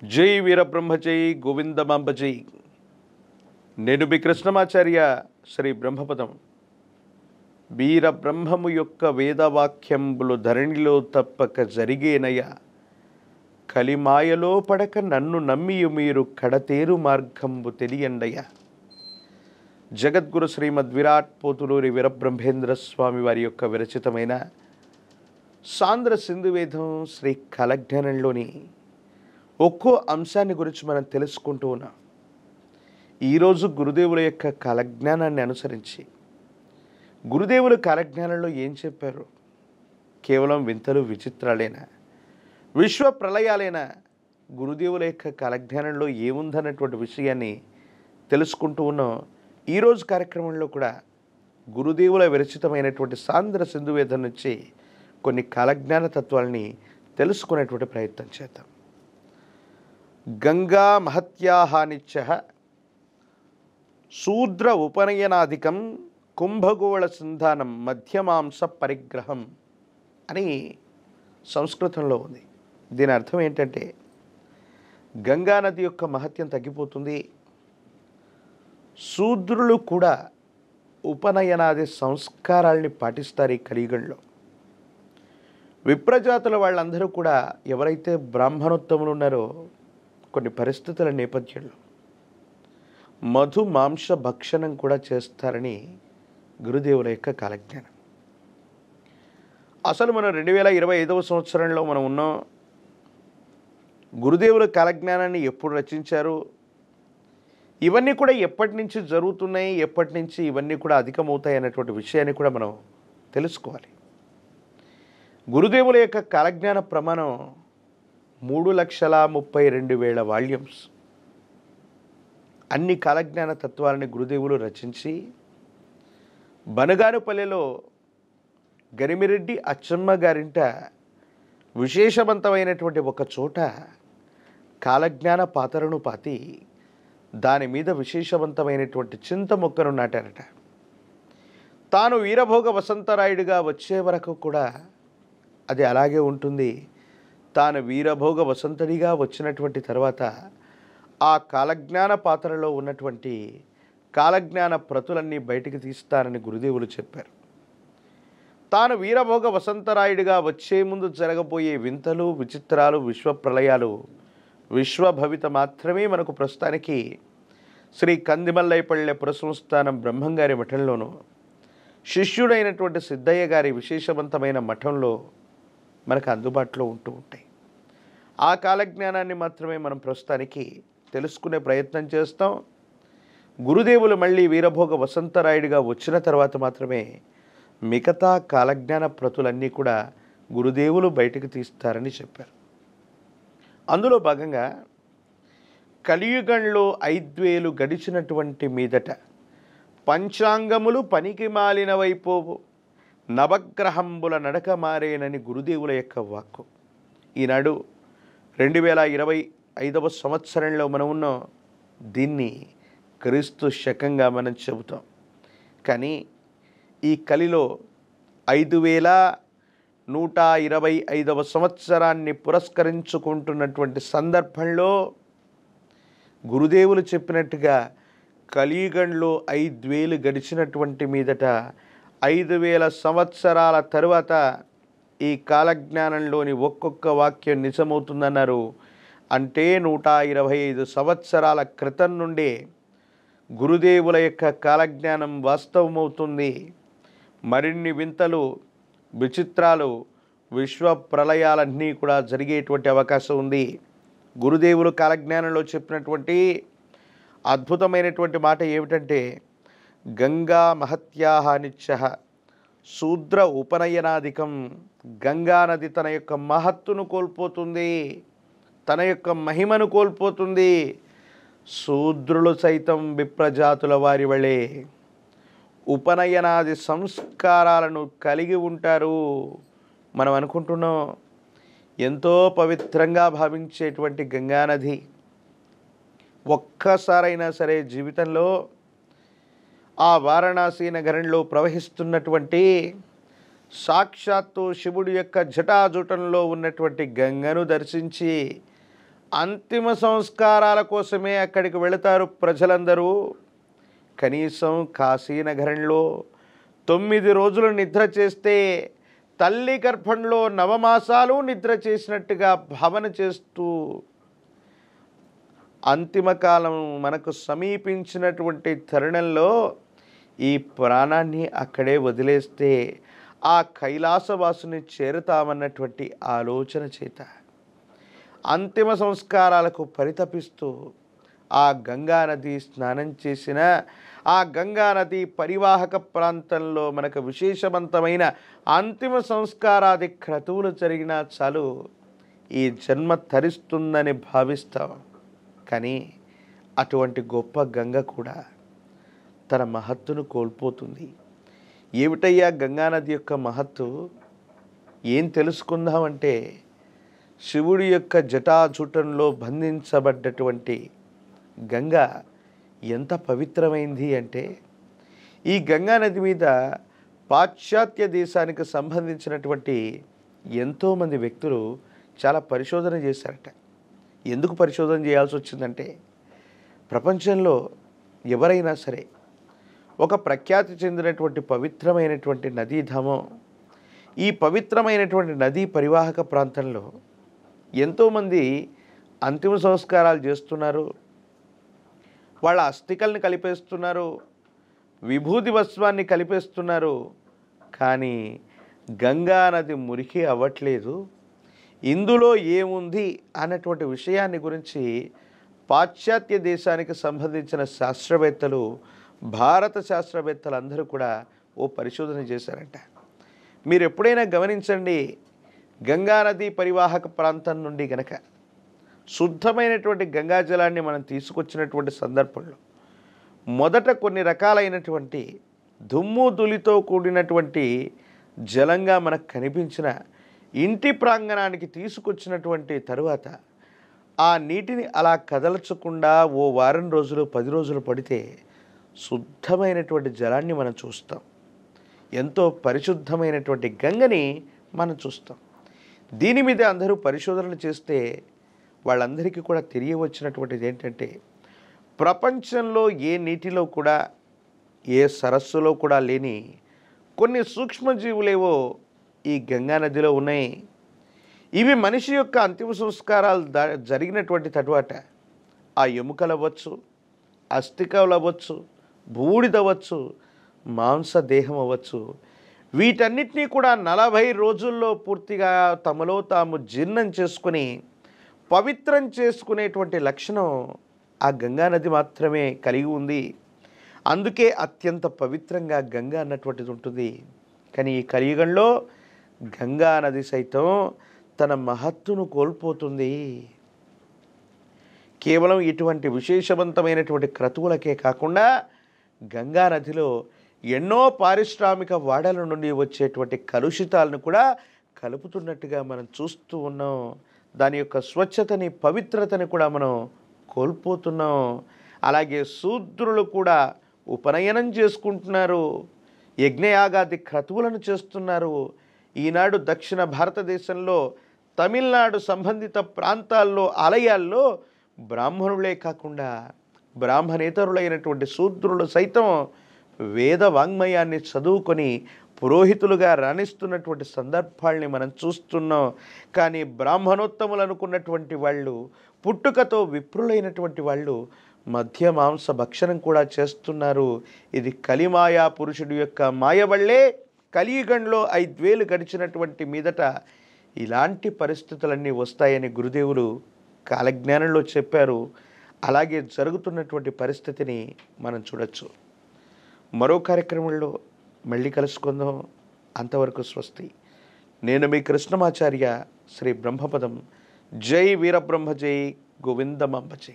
జై వీరబ్రహ్మ జై గోవిందమాంబ జై. నేను మీ కృష్ణమాచార్య శ్రీ బ్రహ్మపదం. వీరబ్రహ్మము యొక్క వేదవాక్యంబులు ధరణిలో తప్పక జరిగేనయ, కలిమాయలో పడక నన్ను నమ్మియు మీరు కడతేరు మార్గంబు తెలియండయ. జగద్గురు శ్రీమద్ విరాట్ పోతులూరి వీరబ్రహ్మేంద్ర స్వామి వారి యొక్క విరచితమైన సాంద్ర సింధువేదం శ్రీ కాలజ్ఞానంలోని ఒక్కో అంశాన్ని గురించి మనం తెలుసుకుంటూ ఉన్నాం. ఈరోజు గురుదేవుల యొక్క కాలజ్ఞానాన్ని అనుసరించి గురుదేవుల కాలజ్ఞానంలో ఏం చెప్పారు? కేవలం వింతలు విచిత్రాలేనా, విశ్వ ప్రళయాలేనా? గురుదేవుల యొక్క కాలజ్ఞానంలో ఏముందన్నటువంటి విషయాన్ని తెలుసుకుంటూ ఉన్నాం. ఈరోజు కార్యక్రమంలో కూడా గురుదేవుల విరచితమైనటువంటి సాంద్ర సింధువేదం నుంచి కొన్ని కాలజ్ఞాన తత్వాలని తెలుసుకునేటువంటి ప్రయత్నం చేద్దాం. గంగా మహత్యాహానిచ్చ శూద్ర ఉపనయనాధికం కుంభగోళ సింధానం మధ్యమాంస పరిగ్రహం అని సంస్కృతంలో ఉంది. దీని అర్థం ఏంటంటే, గంగా నది యొక్క మహత్యం తగ్గిపోతుంది, శూద్రులు కూడా ఉపనయనాది సంస్కారాల్ని పాటిస్తారు. ఈ కలియుగంలో విప్రజాతుల వాళ్ళందరూ కూడా ఎవరైతే బ్రాహ్మణోత్తములు ఉన్నారో కొన్ని పరిస్థితుల నేపథ్యంలో మధు మాంస భక్షణం కూడా చేస్తారని గురుదేవుల యొక్క కాలజ్ఞానం. అసలు మనం 2025వ సంవత్సరంలో మనం ఉన్నాం. గురుదేవుల కాలజ్ఞానాన్ని ఎప్పుడు రచించారు, ఇవన్నీ కూడా ఎప్పటి నుంచి జరుగుతున్నాయి, ఎప్పటి నుంచి ఇవన్నీ కూడా అధికమవుతాయి అన్నటువంటి విషయాన్ని కూడా మనం తెలుసుకోవాలి. గురుదేవుల యొక్క కాలజ్ఞాన ప్రమాణం 3,32,000 వాల్యూమ్స్. అన్ని కాలజ్ఞాన తత్వాలని గురుదేవులు రచించి బనగానుపల్లెలో గరిమిరెడ్డి అచ్చమ్మ గారింట విశేషవంతమైనటువంటి ఒక చోట కాలజ్ఞాన పాతరను పాతి దాని మీద విశేషవంతమైనటువంటి చింత మొక్కను నాటారట. తాను వీరభోగ వసంతరాయుడిగా వచ్చే వరకు కూడా అది అలాగే ఉంటుంది. తాను వీరభోగ వసంతుడిగా వచ్చినటువంటి తర్వాత ఆ కాలజ్ఞాన పాత్రలో ఉన్నటువంటి కాలజ్ఞాన ప్రతులన్నీ బయటికి తీస్తారని గురుదేవులు చెప్పారు. తాను వీరభోగ వసంతరాయుడిగా వచ్చే ముందు జరగబోయే వింతలు విచిత్రాలు విశ్వప్రళయాలు విశ్వభవిత మాత్రమే మనకు ప్రస్తుతానికి శ్రీ కందిమల్లైపల్లె పురసంస్థానం బ్రహ్మంగారి మఠంలోనూ శిష్యుడైనటువంటి సిద్ధయ్య గారి విశేషవంతమైన మఠంలో మనకు అందుబాటులో ఉంటూ ఉంటాయి. ఆ కాలజ్ఞానాన్ని మాత్రమే మనం ప్రస్తుతానికి తెలుసుకునే ప్రయత్నం చేస్తాం. గురుదేవులు మళ్ళీ వీరభోగ వసంతరాయుడిగా వచ్చిన తర్వాత మాత్రమే మిగతా కాలజ్ఞాన ప్రతులన్నీ కూడా గురుదేవులు బయటకు తీస్తారని చెప్పారు. అందులో భాగంగా కలియుగంలో 5,000 గడిచినటువంటి మీదట పంచాంగములు పనికి మాలినవైపోవు, నవగ్రహంబుల నడక మారేనని గురుదేవుల యొక్క వాక్కు. ఈనాడు 2025వ సంవత్సరంలో మనం ఉన్నాం. దీన్ని క్రీస్తు శకంగా మనం చెబుతాం. కానీ ఈ కలిలో 5,125వ సంవత్సరాన్ని పురస్కరించుకుంటున్నటువంటి సందర్భంలో గురుదేవులు చెప్పినట్టుగా కలియుగంలో 5,000 గడిచినటువంటి మీదట 5,000 సంవత్సరాల తరువాత ఈ కాలజ్ఞానంలోని ఒక్కొక్క వాక్యం నిజమవుతుందన్నారు. అంటే 125 సంవత్సరాల క్రితం నుండే గురుదేవుల యొక్క కాలజ్ఞానం వాస్తవమవుతుంది. మరిన్ని వింతలు విచిత్రాలు విశ్వ ప్రళయాలన్నీ కూడా జరిగేటువంటి అవకాశం ఉంది. గురుదేవులు కాలజ్ఞానంలో చెప్పినటువంటి అద్భుతమైనటువంటి మాట ఏమిటంటే, గంగా మహత్యాహానిచ్చ శూద్ర ఉపనయనాధికం. గంగానది తన యొక్క మహత్తును కోల్పోతుంది, తన యొక్క మహిమను కోల్పోతుంది. శూద్రులు సైతం విప్రజాతుల వారి వలె ఉపనయనాది సంస్కారాలను కలిగి ఉంటారు. మనం అనుకుంటున్నాం ఎంతో పవిత్రంగా భావించేటువంటి గంగానది ఒక్కసారైనా సరే జీవితంలో ఆ వారణాసి నగరంలో ప్రవహిస్తున్నటువంటి సాక్షాత్తు శివుడి యొక్క జటాజుటంలో ఉన్నటువంటి గంగను దర్శించి అంతిమ సంస్కారాల కోసమే అక్కడికి వెళతారు ప్రజలందరూ. కనీసం కాశీ నగరంలో 9 రోజులు నిద్ర చేస్తే తల్లి గర్భంలో నవమాసాలు నిద్ర చేసినట్టుగా భావన చేస్తూ అంతిమకాలం మనకు సమీపించినటువంటి తరుణంలో ఈ ప్రాణాన్ని అక్కడే వదిలేస్తే ఆ కైలాసవాసుని చేరుతామన్నటువంటి ఆలోచన చేత అంతిమ సంస్కారాలకు పరితపిస్తూ ఆ గంగా నది స్నానం చేసిన ఆ గంగా నది పరివాహక ప్రాంతంలో మనకు విశేషవంతమైన అంతిమ సంస్కారాది క్రతువులు జరిగినా చాలు ఈ జన్మ తరిస్తుందని భావిస్తాం. కానీ అటువంటి గొప్ప గంగ కూడా తన మహత్తును కోల్పోతుంది. ఏమిటయ్యా గంగానది యొక్క మహత్తు? ఏం తెలుసుకుందామంటే, శివుడి యొక్క జటాజూటంలో బంధించబడ్డటువంటి గంగ ఎంత పవిత్రమైంది అంటే, ఈ గంగానది మీద పాశ్చాత్య దేశానికి సంబంధించినటువంటి ఎంతోమంది వ్యక్తులు చాలా పరిశోధన చేశారట. ఎందుకు పరిశోధన చేయాల్సి వచ్చిందంటే, ప్రపంచంలో ఎవరైనా సరే ఒక ప్రఖ్యాతి చెందినటువంటి పవిత్రమైనటువంటి నదీధామం, ఈ పవిత్రమైనటువంటి నదీ పరివాహక ప్రాంతంలో ఎంతోమంది అంతిమ సంస్కారాలు చేస్తున్నారు. వాళ్ళ అస్థికల్ని కలిపేస్తున్నారు, విభూతి వస్త్రాన్ని కలిపేస్తున్నారు. కానీ గంగా నది మురికి అవ్వట్లేదు. ఇందులో ఏముంది అన్నటువంటి విషయాన్ని గురించి పాశ్చాత్య దేశానికి సంబంధించిన శాస్త్రవేత్తలు, భారత శాస్త్రవేత్తలు అందరూ కూడా ఓ పరిశోధన చేశారంట. మీరు ఎప్పుడైనా గమనించండి, గంగానది పరివాహక ప్రాంతం నుండి గనక శుద్ధమైనటువంటి గంగాజలాన్ని మనం తీసుకొచ్చినటువంటి సందర్భంలో మొదట కొన్ని రకాలైనటువంటి దుమ్ము ధూళితో కూడినటువంటి జలంగా మనకు కనిపించిన ఇంటి ప్రాంగణానికి తీసుకొచ్చినటువంటి తరువాత ఆ నీటిని అలా కదల్చకుండా ఓ వారం రోజులు 10 రోజులు పడితే శుద్ధమైనటువంటి జలాన్ని మనం చూస్తాం. ఎంతో పరిశుద్ధమైనటువంటి గంగని మనం చూస్తాం. దీని మీద అందరూ పరిశోధనలు చేస్తే వాళ్ళందరికీ కూడా తెలియవచ్చినటువంటిది ఏంటంటే, ప్రపంచంలో ఏ నీటిలో కూడా ఏ సరస్సులో కూడా లేని కొన్ని సూక్ష్మజీవులేవో ఈ గంగా నదిలో ఉన్నాయి. ఇవి మనిషి యొక్క అంతిమ సంస్కారాలు జరిగినటువంటి తరువాత ఆ ఎముకలు అవ్వచ్చు, అస్థికలు అవ్వచ్చు, బూడిదవ్వచ్చు, మాంసదేహం అవ్వచ్చు, వీటన్నిటినీ కూడా 40 రోజుల్లో పూర్తిగా తమలో తాము జీర్ణం చేసుకుని పవిత్రం చేసుకునేటువంటి లక్షణం ఆ గంగానది మాత్రమే కలిగి ఉంది. అందుకే అత్యంత పవిత్రంగా గంగా అన్నటువంటిది ఉంటుంది. కానీ ఈ కలియుగంలో గంగా నది సైతం తన మహత్తును కోల్పోతుంది. కేవలం ఇటువంటి విశేషవంతమైనటువంటి క్రతువులకే కాకుండా గంగా నదిలో ఎన్నో పారిశ్రామిక వాడల నుండి వచ్చేటువంటి కలుషితాలను కూడా కలుపుతున్నట్టుగా మనం చూస్తూ ఉన్నాం. దాని యొక్క స్వచ్ఛతని, పవిత్రతని కూడా మనం కోల్పోతున్నాం. అలాగే శూద్రులు కూడా ఉపనయనం చేసుకుంటున్నారు, యజ్ఞయాగాది క్రతువులను చేస్తున్నారు. ఈనాడు దక్షిణ భారతదేశంలో తమిళనాడు సంబంధిత ప్రాంతాల్లో ఆలయాల్లో బ్రాహ్మణులే కాకుండా బ్రాహ్మణేతరులైనటువంటి శూద్రులు సైతం వేద వాంగ్మయాన్ని చదువుకొని పురోహితులుగా రాణిస్తున్నటువంటి సందర్భాల్ని మనం చూస్తున్నాం. కానీ బ్రాహ్మణోత్తములు అనుకున్నటువంటి వాళ్ళు, పుట్టుకతో విప్రులైనటువంటి వాళ్ళు మధ్య మాంస భక్షణం కూడా చేస్తున్నారు. ఇది కలిమాయా పురుషుడి యొక్క మాయ వల్లే కలియుగంలో 5 వేలు గడిచినటువంటి మీదట ఇలాంటి పరిస్థితులన్నీ వస్తాయని గురుదేవులు కాలజ్ఞానంలో చెప్పారు. అలాగే జరుగుతున్నటువంటి పరిస్థితిని మనం చూడొచ్చు. మరో కార్యక్రమంలో మళ్ళీ కలుసుకుందాం. అంతవరకు స్వస్తి. నేను మీ కృష్ణమాచార్య, శ్రీ బ్రహ్మపదం. జై వీరబ్రహ్మ, జై గోవిందమాంబ జై.